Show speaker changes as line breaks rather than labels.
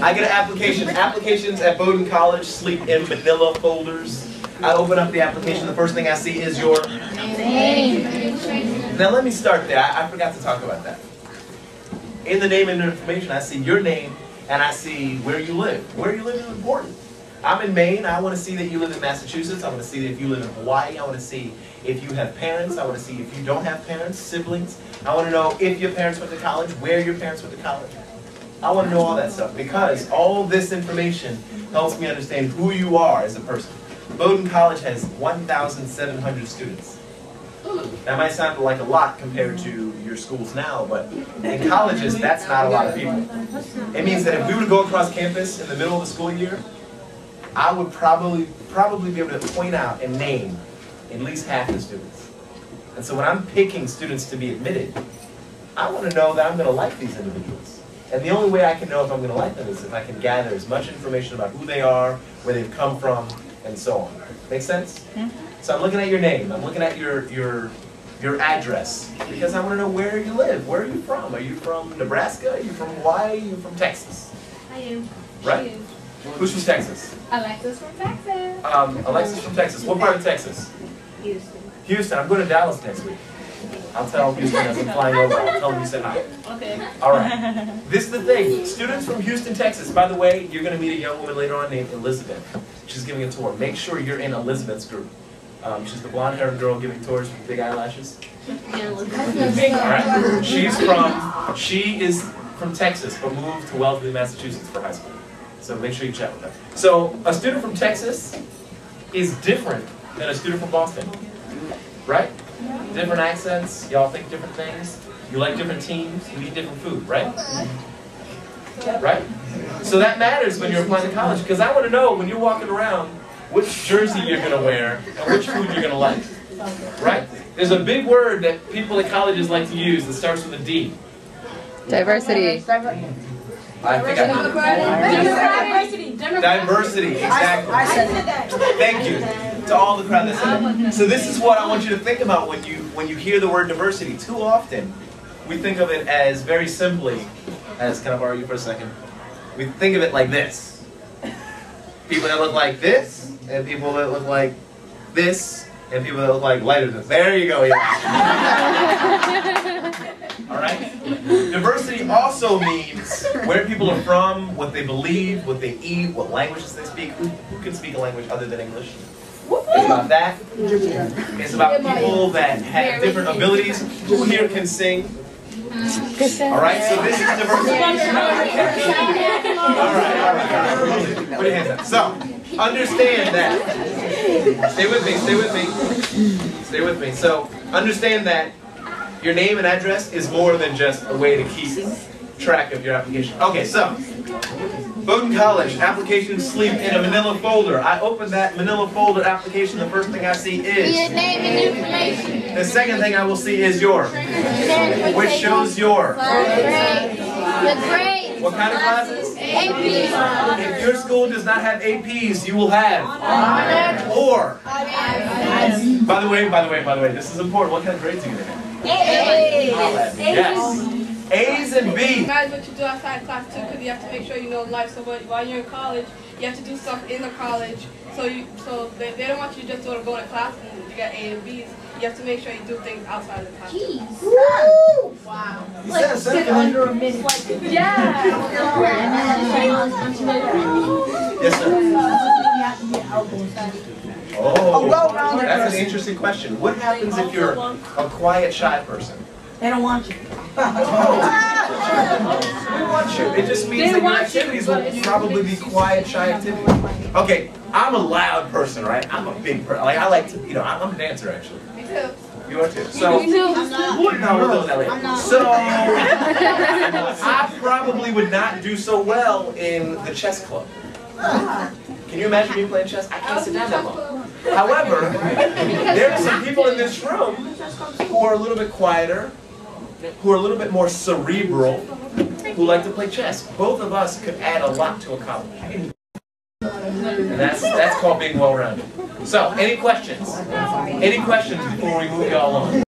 I get an application. Applications at Bowdoin College sleep in manila folders. I open up the application. The first thing I see is your name. Now let me start there. I forgot to talk about that. In the name and information, I see your name and I see where you live. Where you live is important. I'm in Maine. I want to see that you live in Massachusetts. I want to see that if you live in Hawaii. I want to see if you have parents. I want to see if you don't have parents, siblings. I want to know if your parents went to college, where your parents went to college. I want to know all that stuff because all this information helps me understand who you are as a person. Bowdoin College has 1,700 students. That might sound like a lot compared to your schools now, but in colleges, that's not a lot of people. It means that if we were to go across campus in the middle of the school year, I would probably be able to point out and name at least half the students. And so when I'm picking students to be admitted, I want to know that I'm going to like these individuals. And the only way I can know if I'm going to like them is if I can gather as much information about who they are, where they've come from, and so on. Make sense? So I'm looking at your name. I'm looking at your address because I want to know where you live. Where are you from? Are you from Nebraska? Are you from Hawaii? Are you from Texas?
I am.
Right? Who's from Texas?
Alexis from Texas.
Alexis from Texas. What part of Texas?
Houston.
Houston. I'm going to Dallas next week. I'll tell Houston as I'm flying over. I'll tell them you said hi.
Okay.
All right. This is the thing. Students from Houston, Texas. By the way, you're going to meet a young woman later on named Elizabeth. She's giving a tour. Make sure you're in Elizabeth's group. She's the blonde-haired girl giving tours with big eyelashes.
Yeah,
All right. She is from Texas, but moved to Wellesley, Massachusetts for high school. So make sure you chat with her. So a student from Texas is different than a student from Boston, right? Different accents. Y'all think different things. You like different teams. You eat different food, right? Right? So that matters when you're applying to college because I want to know when you're walking around which jersey you're going to wear and which food you're going to like. Right? There's a big word that people at colleges like to use that starts with a D.
Diversity.
I think I
Diversity.
Diversity, exactly.
I said that.
Thank you to all the crowd that said it. So this is what I want you to think about when you hear the word diversity. Too often, we think of it as very simply, as can I borrow you for a second? We think of it like this. People that look like this, and people that look like this, and people that look like lighter than this. There you go, yeah. All right? Diversity also means where people are from, what they believe, what they eat, what languages they speak. Who can speak a language other than English? It's about that. It's about people that have different abilities. Who here can sing? All right, so this is diversity. All right. Put your hands up. So, understand that. Stay with me, stay with me. Stay with me. So, understand that your name and address is more than just a way to keep track of your application. Okay, so, Bowdoin College, applications sleep in a manila folder. I open that manila folder application, the first thing I see is
Your name and information.
the second thing I will see is your, which shows your.
The grade.
What kind of classes?
AP.
If your school does not have APs, you will have or. By the way, this is important. What kind of grades are you going to have? Yes. A's and B's.
Matters what you do outside class too, because you have to make sure you know life. So while you're in college, you have to do stuff in the college. So they don't want you just to go to class and you got A and B's. You have to make sure you do things outside of the class.
Jeez.
Wow.
You said something under a minute.
Yeah.
Yes, sir. Oh, that's an interesting question. What happens if you're a quiet, shy person?
They don't want you.
We want you. It just means that your activities will probably be quiet, shy activities. Okay, I'm a loud person, right? I'm a big person. Like I like to, I'm a dancer actually.
Me too.
You are too. So, no, we'll go with that later. So, I probably would not do so well in the chess club. Can you imagine me playing chess? I can't sit down that long. However, there are some people in this room who are a little bit quieter, who are a little bit more cerebral, who like to play chess. Both of us could add a lot to a college. And that's called being well-rounded. So, any questions? Any questions before we move y'all on?